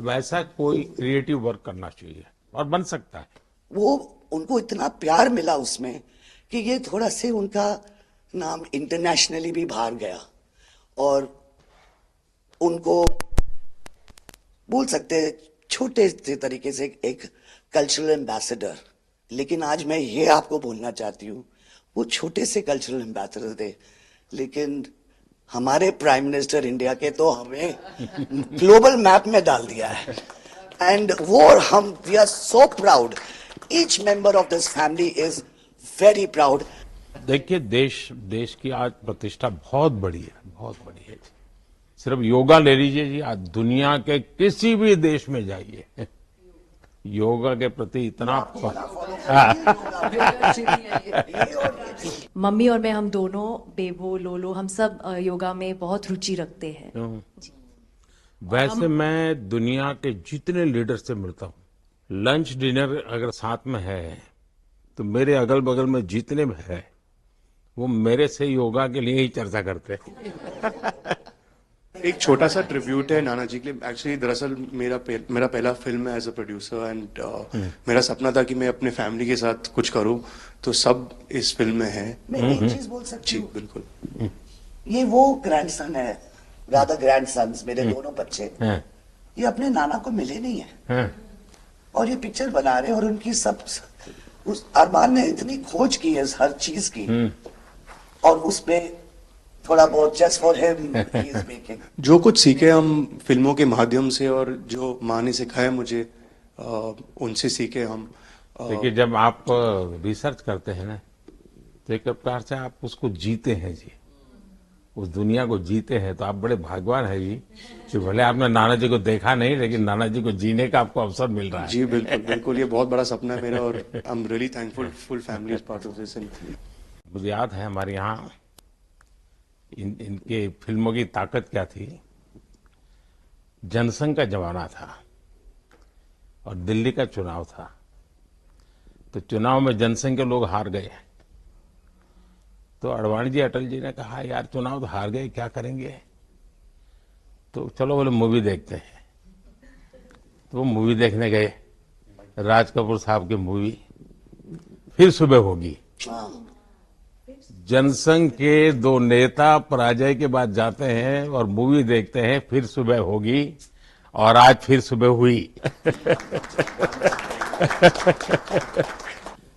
वैसा कोई creative work करना चाहिए और बन सकता है। वो उनको इतना प्यार मिला उसमें कि ये थोड़ा से उनका नाम इंटरनेशनली भी बाहर गया और उनको बोल सकते हैं छोटे से तरीके से एक कल्चरल एम्बेसडर। लेकिन आज मैं ये आपको बोलना चाहती हूँ, वो छोटे से कल्चरल एम्बेसडर थे, लेकिन हमारे प्राइम मिनिस्टर इंडिया के तो हमें ग्लोबल मैप में डाल दिया है। एंड वो हम we are so proud, each member of this family is very proud. देखिए, देश की आज प्रतिष्ठा बहुत बड़ी है, बहुत बड़ी है। सिर्फ योगा ले लीजिए जी, आज दुनिया के किसी भी देश में जाइए, योगा के प्रति इतना मम्मी और मैं, हम दोनों, बेबो, लोलो, हम सब योगा में बहुत रुचि रखते हैं। वैसे मैं दुनिया के जितने लीडर से मिलता हूँ, लंच डिनर अगर साथ में है तो मेरे अगल बगल में जितने भी है वो मेरे से योगा के लिए ही चर्चा करते हैं। एक छोटा सा ट्रिब्यूट है नाना जी के लिए। एक्चुअली दरअसल मेरा पहला फिल्म है एज अ प्रोड्यूसर एंड मेरा सपना था कि मैं अपने फैमिली के साथ कुछ करूं, तो सब इस फिल्म में है। मैं एक चीज बोल सकती हूँ? बिल्कुल। ये वो ग्रैंडसन है, राधा ग्रैंडसन्स, मेरे दोनों बच्चे, ये अपने नाना को मिले नहीं है और ये पिक्चर बना रहे हैं और उनकी सब उस अरमान ने इतनी खोज की है हर चीज की और उसमें थोड़ा बहुत just for him he is making. जो कुछ सीखे हम फिल्मों के माध्यम से और जो माँ ने सिखाया मुझे, उनसे सीखे हम। देखिए, जब आप रिसर्च करते हैं ना तो एक प्रकार से आप उसको जीते हैं जी, उस दुनिया को जीते हैं, तो आप बड़े भाग्यवान हैं जी कि भले आपने नाना जी को देखा नहीं लेकिन नाना जी को जीने का आपको अवसर मिल रहा है। जी बिल्कुल बिल्कुल, ये बहुत बड़ा सपना है मेरा और I am really thankful, full family is part of this. मुझे याद है हमारे यहाँ इनके फिल्मों की ताकत क्या थी। जनसंघ का जमाना था और दिल्ली का चुनाव था, तो चुनाव में जनसंघ के लोग हार गए, तो अडवाणी जी, अटल जी ने कहा यार चुनाव तो हार गए, क्या करेंगे, तो चलो बोले मूवी देखते हैं। तो वो मूवी देखने गए, राज कपूर साहब की मूवी फिर सुबह होगी। जनसंघ के दो नेता पराजय के बाद जाते हैं और मूवी देखते हैं फिर सुबह होगी, और आज फिर सुबह हुई।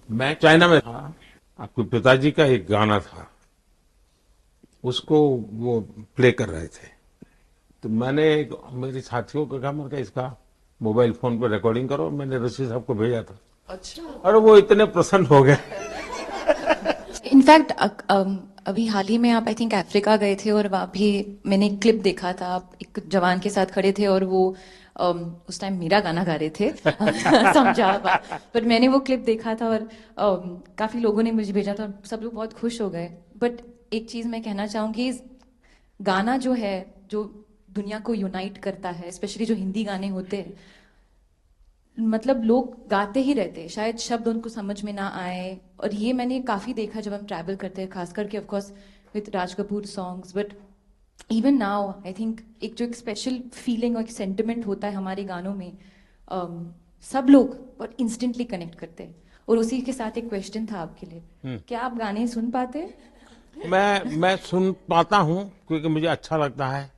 मैं चाइना में था, आपके पिताजी का एक गाना था, उसको वो प्ले कर रहे थे, तो मैंने मेरे साथियों को कहा, मैंने कहा इसका मोबाइल फोन पर रिकॉर्डिंग करो, मैंने ऋषि साहब को भेजा था। अच्छा। और वो इतने प्रसन्न हो गए। इनफैक्ट अभी हाल ही में आप आई थिंक अफ्रीका गए थे और वहाँ भी मैंने एक क्लिप देखा था, आप एक जवान के साथ खड़े थे और वो उस टाइम मेरा गाना गा रहे थे। समझा, पर मैंने वो क्लिप देखा था और काफी लोगों ने मुझे भेजा था और सब लोग बहुत खुश हो गए। बट एक चीज मैं कहना चाहूंगी, गाना जो है जो दुनिया को यूनाइट करता है, स्पेशली जो हिंदी गाने होते हैं, मतलब लोग गाते ही रहते हैं, शायद शब्द उनको समझ में ना आए। और ये मैंने काफी देखा जब हम ट्रैवल करते हैं, खास करके of course with Raj Kapoor songs, but even now I think एक जो एक स्पेशल फीलिंग और एक सेंटिमेंट होता है हमारे गानों में, सब लोग बहुत इंस्टेंटली कनेक्ट करते हैं। और उसी के साथ एक क्वेश्चन था आपके लिए, क्या आप गाने सुन पाते हैं? मैं सुन पाता हूँ क्योंकि मुझे अच्छा लगता है,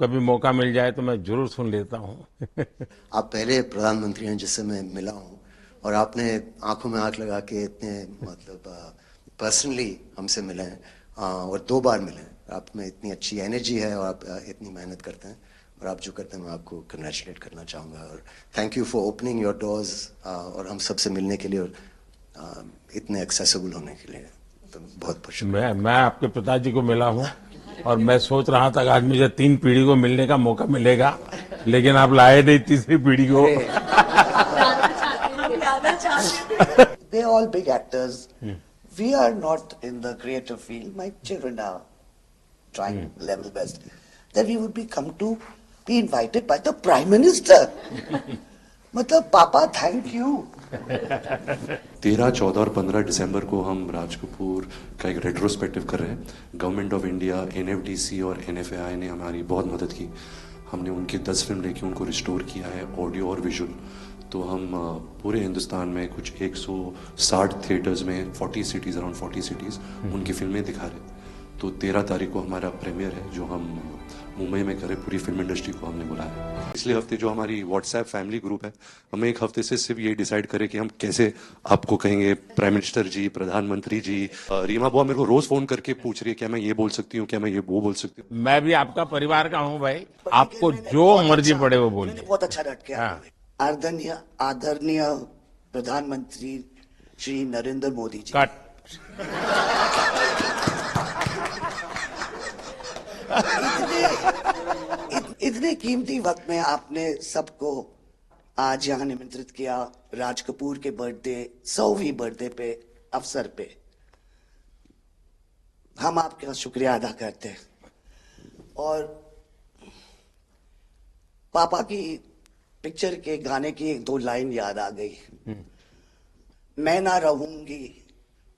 कभी मौका मिल जाए तो मैं जरूर सुन लेता हूँ। आप पहले प्रधानमंत्री हैं जिससे मैं मिला हूँ और आपने आंखों में आंख लगा के इतने मतलब पर्सनली हमसे मिले हैं और 2 बार मिले हैं। आप में इतनी अच्छी एनर्जी है और आप इतनी मेहनत करते हैं और आप जो करते हैं मैं आपको कंग्रेचुलेट करना चाहूँगा और thank you for opening your doors और हम सबसे मिलने के लिए और इतने एक्सेसिबल होने के लिए, तो बहुत बहुत शुक्रिया। मैं आपके पिताजी को मिला हूँ और मैं सोच रहा था कि आज मुझे 3 पीढ़ी को मिलने का मौका मिलेगा, लेकिन आप लाए नहीं तीसरी पीढ़ी को। They're all big actors. We are not in the creative field. My children are trying level best. That we would be invited by the Prime Minister. मतलब पापा थैंक यू। 13, 14 और 15 दिसंबर को हम राज कपूर का एक रेट्रोस्पेक्टिव कर रहे हैं। गवर्नमेंट ऑफ इंडिया, NFDC और NFAI ने हमारी बहुत मदद की। हमने उनके 10 फिल्म लेके उनको रिस्टोर किया है ऑडियो और विजुअल। तो हम पूरे हिंदुस्तान में कुछ 160 थिएटर्स में 40 सिटीज़ अराउंड 40 सिटीज़ उनकी फिल्में दिखा रहे। तो 13 तारीख को हमारा प्रीमियर है जो हम मुंबई में करें। पूरी फिल्म इंडस्ट्री को हमने बुलाया। पिछले हफ्ते जो हमारी व्हाट्सएप फैमिली ग्रुप है, हमें एक हफ्ते से सिर्फ ये डिसाइड करें कि हम कैसे आपको कहेंगे प्राइम मिनिस्टर जी, प्रधानमंत्री जी। रीमा बुआ मेरे को रोज फोन करके पूछ रही है क्या मैं ये बोल सकती हूँ, क्या मैं ये वो बोल सकती हूँ। मैं भी आपका परिवार का हूँ भाई, आपको जो मर्जी पड़े वो बोलिए। बहुत अच्छा रट के हाँ। आदरणीय प्रधानमंत्री श्री नरेंद्र मोदी जी, कट। इतने कीमती वक्त में आपने सबको आज यहाँ निमंत्रित किया राज कपूर के बर्थडे 100वीं बर्थडे पे अवसर पे। हम आपका शुक्रिया अदा करते हैं। और पापा की पिक्चर के गाने की एक दो लाइन याद आ गई। मैं ना रहूंगी,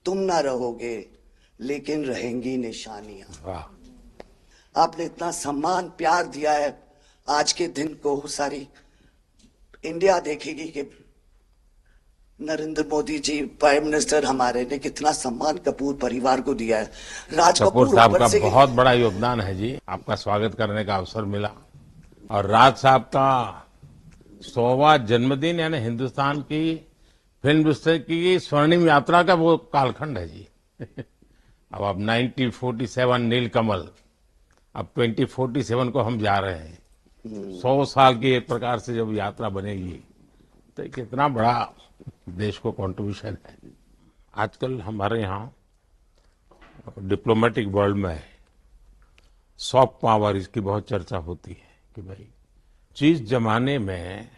तुम ना रहोगे, लेकिन रहेंगी निशानियां। वाह। आपने इतना सम्मान प्यार दिया है, आज के दिन को सारी इंडिया देखेगी कि नरेंद्र मोदी जी प्राइम मिनिस्टर हमारे ने कितना सम्मान कपूर परिवार को दिया है। राज कपूर साहब ऊपर का से बहुत बड़ा योगदान है जी। आपका स्वागत करने का अवसर मिला और राज साहब का 100वां जन्मदिन यानी हिंदुस्तान की फिल्म इंडस्ट्री की स्वर्णिम यात्रा का वो कालखंड है जी। अब 1947 नीलकमल, अब 2047 को हम जा रहे हैं। 100 साल की एक प्रकार से जब यात्रा बनेगी तो कितना बड़ा देश को कंट्रीब्यूशन है। आजकल हमारे यहाँ डिप्लोमेटिक वर्ल्ड में सॉफ्ट पावर इसकी बहुत चर्चा होती है कि भाई जिस जमाने में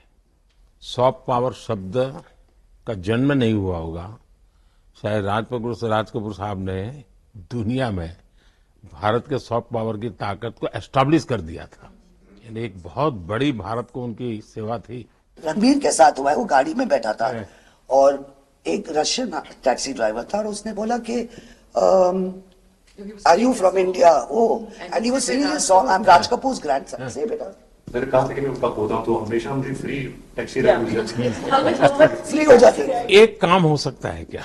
सॉफ्ट पावर शब्द का जन्म नहीं हुआ होगा, शायद राज कपूर साहब ने दुनिया में भारत के सॉफ्ट पावर की ताकत को एस्टैब्लिश कर दिया था। यानी एक बहुत बड़ी भारत को उनकी सेवा थी। रणबीर के साथ हुआ है, वो गाड़ी में बैठा था और एक रशियन टैक्सी ड्राइवर था और उसने बोला कि are you from India? And he was singing a song, I am Raj Kapoor's grandson. से बेटा मैंने कहा था कि मैं उनका पोता हूं तो हमेशा मुझे फ्री टैक्सी फ्री हो जाती है। एक काम हो सकता है क्या,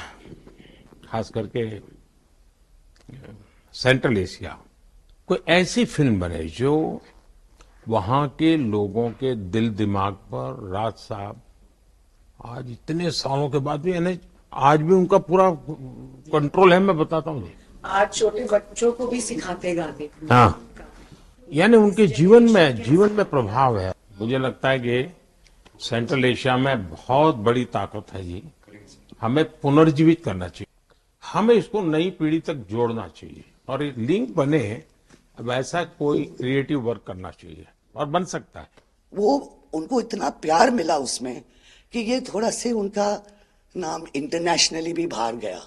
खास करके सेंट्रल एशिया, कोई ऐसी फिल्म बने जो वहां के लोगों के दिल दिमाग पर राज साहब आज इतने सालों के बाद भी यानी आज भी उनका पूरा कंट्रोल है। मैं बताता हूँ, आज छोटे बच्चों को भी सिखाते गाने। हाँ, यानी उनके जीवन में प्रभाव है। मुझे लगता है कि सेंट्रल एशिया में बहुत बड़ी ताकत है जी। हमें पुनर्जीवित करना चाहिए, हमें इसको नई पीढ़ी तक जोड़ना चाहिए और एक लिंक बने। अब ऐसा कोई क्रिएटिव वर्क करना चाहिए और बन सकता है। वो उनको इतना प्यार मिला उसमें कि ये थोड़ा से उनका नाम इंटरनेशनली भी बाहर गया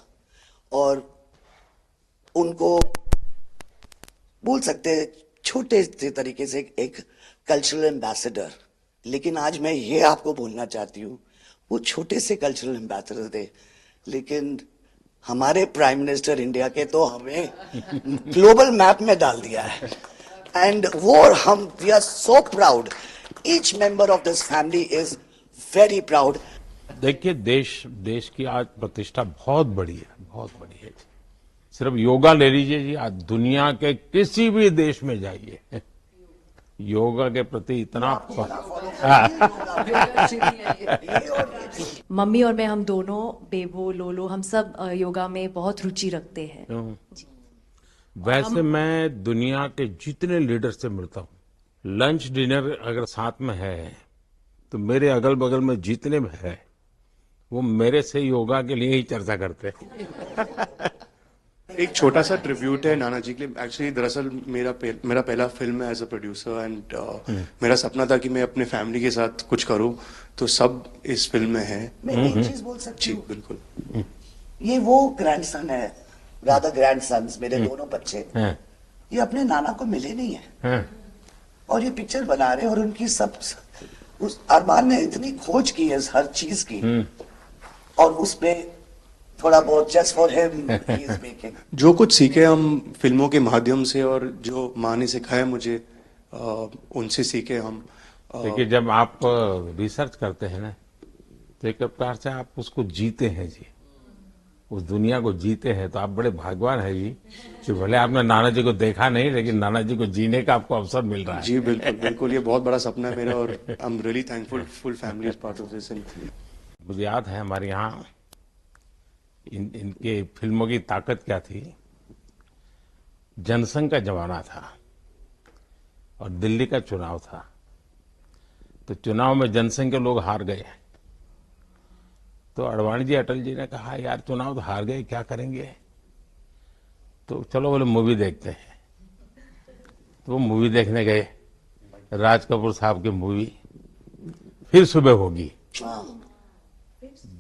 और उनको बोल सकते हैं छोटे से तरीके से एक कल्चरल एम्बेसडर। लेकिन आज मैं ये आपको बोलना चाहती हूँ, वो छोटे से कल्चरल एम्बेसडर थे, लेकिन हमारे प्राइम मिनिस्टर इंडिया के तो हमें ग्लोबल मैप में डाल दिया है। एंड वो हम we are so proud, each member of this family is very proud. देखिए देश की आज प्रतिष्ठा बहुत बड़ी है, बहुत बड़ी है। सिर्फ योगा ले लीजिए जी, आज दुनिया के किसी भी देश में जाइए, योगा के प्रति इतना मम्मी और मैं, हम दोनों, बेबो, लोलो, हम सब योगा में बहुत रुचि रखते हैं। वैसे मैं दुनिया के जितने लीडर से मिलता हूँ, लंच डिनर अगर साथ में है तो मेरे अगल बगल में जितने भी है वो मेरे से योगा के लिए ही चर्चा करते हैं। एक छोटा सा ट्रिब्यूट है नाना जी के लिए। एक्चुअली दरअसल मेरा पहला फिल्म है एज अ प्रोड्यूसर एंड मेरा सपना था कि मैं अपने फैमिली के साथ कुछ करूं, तो सब इस फिल्म में है। मैं एक चीज बोल सकती जी हूँ, बिल्कुल। ये वो ग्रैंडसन है, राधा ग्रैंडसन्स मेरे दोनों बच्चे, ये अपने नाना को मिले नहीं है और ये पिक्चर बना रहे हैं और उनकी सब उस अरमान ने इतनी खोज की है हर चीज की और उसमें थोड़ा बहुत just for him he is making. जो कुछ सीखे हम फिल्मों के माध्यम से और जो माँ ने सिखाया मुझे उनसे सीखे हम। देखिए, जब आप रिसर्च करते हैं ना, तो एक प्रकार से आप उसको जीते हैं जी, उस दुनिया को जीते हैं। तो आप बड़े भाग्यवान हैं जी कि भले आपने नाना जी को देखा नहीं, लेकिन नाना जी को जीने का आपको अवसर मिल रहा है। जी बिल्कुल बिल्कुल, ये बहुत बड़ा सपना है मेरा और I am really thankful, full family is part of this. मुझे याद है हमारे यहाँ इनके फिल्मों की ताकत क्या थी। जनसंघ का जमाना था और दिल्ली का चुनाव था, तो चुनाव में जनसंघ के लोग हार गए। तो आडवाणी जी, अटल जी ने कहा, यार चुनाव तो हार गए, क्या करेंगे, तो चलो बोले मूवी देखते हैं। तो वो मूवी देखने गए, राज कपूर साहब की मूवी फिर सुबह होगी।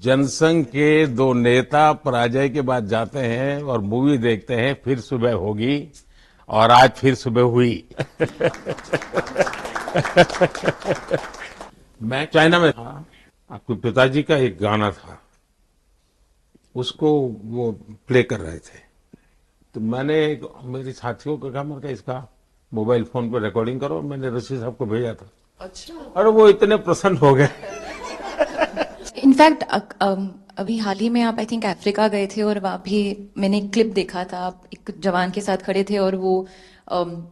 जनसंघ के दो नेता पराजय के बाद जाते हैं और मूवी देखते हैं फिर सुबह होगी, और आज फिर सुबह हुई। मैं चाइना में था, आपके पिताजी का एक गाना था, उसको वो प्ले कर रहे थे। तो मैंने मेरे साथियों को कहा, मैंने कहा इसका मोबाइल फोन पर रिकॉर्डिंग करो। मैंने ऋषि साहब को भेजा था। अच्छा। और वो इतने प्रसन्न हो गए। इनफैक्ट अभी हाल ही में आप आई थिंक अफ्रीका गए थे और वहाँ भी मैंने एक क्लिप देखा था, आप एक जवान के साथ खड़े थे और वो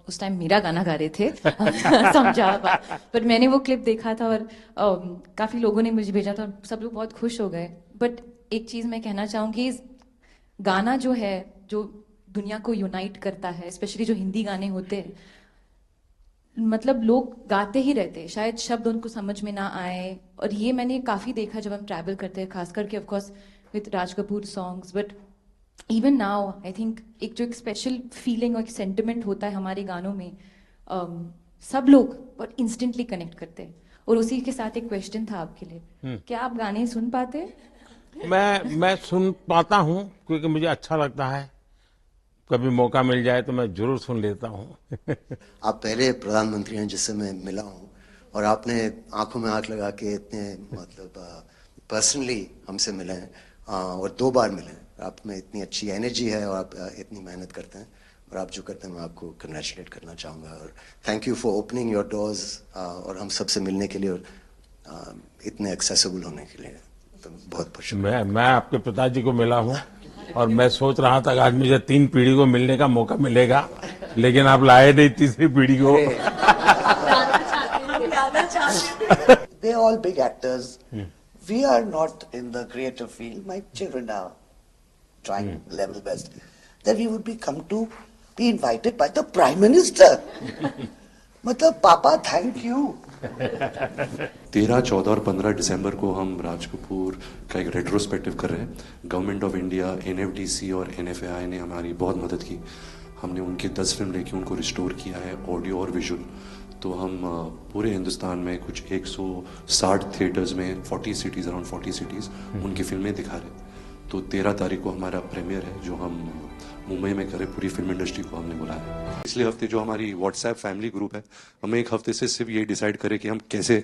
उस टाइम मेरा गाना गा रहे थे। समझा, पर मैंने वो क्लिप देखा था और काफी लोगों ने मुझे भेजा था और सब लोग बहुत खुश हो गए। बट एक चीज मैं कहना चाहूंगी, गाना जो है, जो दुनिया को यूनाइट करता है, स्पेशली जो हिंदी गाने होते हैं, मतलब लोग गाते ही रहते हैं, शायद शब्द उनको समझ में ना आए। और ये मैंने काफी देखा जब हम ट्रैवल करते हैं, खास करके of course with Raj Kapoor songs, but even now I think एक जो एक स्पेशल फीलिंग और एक सेंटिमेंट होता है हमारे गानों में, सब लोग बहुत इंस्टेंटली कनेक्ट करते हैं। और उसी के साथ एक क्वेश्चन था आपके लिए, क्या आप गाने सुन पाते हैं? मैं सुन पाता हूँ, क्योंकि मुझे अच्छा लगता है। कभी मौका मिल जाए तो मैं जरूर सुन लेता हूँ। आप पहले प्रधानमंत्री हैं जिससे मैं मिला हूँ, और आपने आंखों में आंख लगा के इतने मतलब पर्सनली हमसे मिले हैं, और 2 बार मिले हैं। आप में इतनी अच्छी एनर्जी है और आप इतनी मेहनत करते हैं, और आप जो करते हैं मैं आपको कंग्रेचुलेट करना चाहूँगा। और thank you for opening your doors, और हम सबसे मिलने के लिए और इतने एक्सेसिबल होने के लिए, तो बहुत बहुत शुक्रिया। मैं आपके पिताजी को मिला हूँ, और मैं सोच रहा था कि आज मुझे 3 पीढ़ी को मिलने का मौका मिलेगा, लेकिन आप लाए नहीं तीसरी पीढ़ी को। They're all big actors. We are not in the creative field. My children are trying level best. That we would be invited by the Prime Minister. मतलब पापा थैंक यू। 13, 14 और 15 दिसंबर को हम राज कपूर का एक रेट्रोस्पेक्टिव कर रहे हैं। गवर्नमेंट ऑफ इंडिया, NFDC और NFAI ने हमारी बहुत मदद की। हमने उनके 10 फिल्म लेके उनको रिस्टोर किया है, ऑडियो और विजुअल। तो हम पूरे हिंदुस्तान में कुछ 160 थिएटर्स में 40 सिटीज़, अराउंड 40 सिटीज़ उनकी फिल्में दिखा रहे हैं। तो 13 तारीख को हमारा प्रीमियर है, जो हम मुंबई में करें। पूरी फिल्म इंडस्ट्री को हमने बुलाया। पिछले हफ्ते जो हमारी व्हाट्सएप फैमिली ग्रुप है, हमें एक हफ्ते से सिर्फ ये डिसाइड करे कि हम कैसे